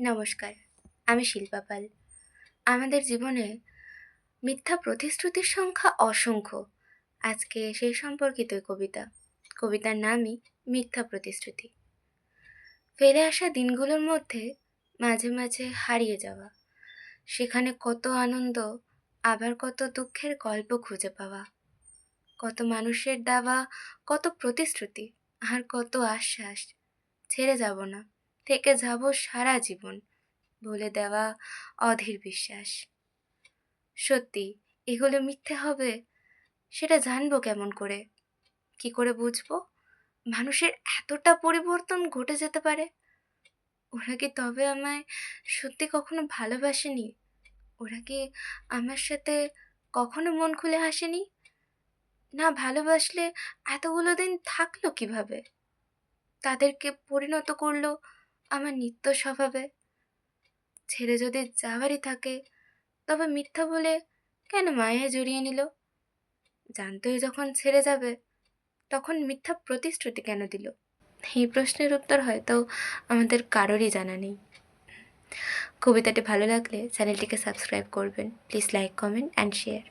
নমস্কার, আমি শিল্পা পাল। আমাদের জীবনে মিথ্যা প্রতিশ্রুতির সংখ্যা অসংখ্য। আজকে সেই সম্পর্কিতই কবিতা। কবিতার নামই মিথ্যা প্রতিশ্রুতি। ফেলে আসা দিনগুলোর মধ্যে মাঝে মাঝে হারিয়ে যাওয়া, সেখানে কত আনন্দ, আবার কত দুঃখের গল্প খুঁজে পাওয়া, কত মানুষের দেওয়া, কত প্রতিশ্রুতি আর কত আশ্বাস। ছেড়ে যাব না, থেকে যাব সারা জীবন বলে দেওয়া অধীর বিশ্বাস। সত্যি এগুলো মিথ্যে হবে সেটা জানবো কেমন করে? কি করে বুঝবো মানুষের এতটা পরিবর্তন ঘটে যেতে পারে? ওরা কি তবে আমায় সত্যি কখনো ভালোবাসেনি? ওরা কি আমার সাথে কখনো মন খুলে হাসেনি? না ভালোবাসলে এতগুলো দিন থাকলো কিভাবে? তাদেরকে পরিণত করলো আমার নিত্য স্বভাবে। ছেড়ে যদি যাওয়ারই থাকে তবে মিথ্যা বলে কেন মায়ায় জড়িয়ে নিল? জানতোই যখন ছেড়ে যাবে তখন মিথ্যা প্রতিশ্রুতি কেন দিল? এই প্রশ্নের উত্তর হয়তো আমাদের কারোরই জানা নেই। কবিতাটি ভালো লাগলে চ্যানেলটিকে সাবস্ক্রাইব করবেন। Please like, comment and share.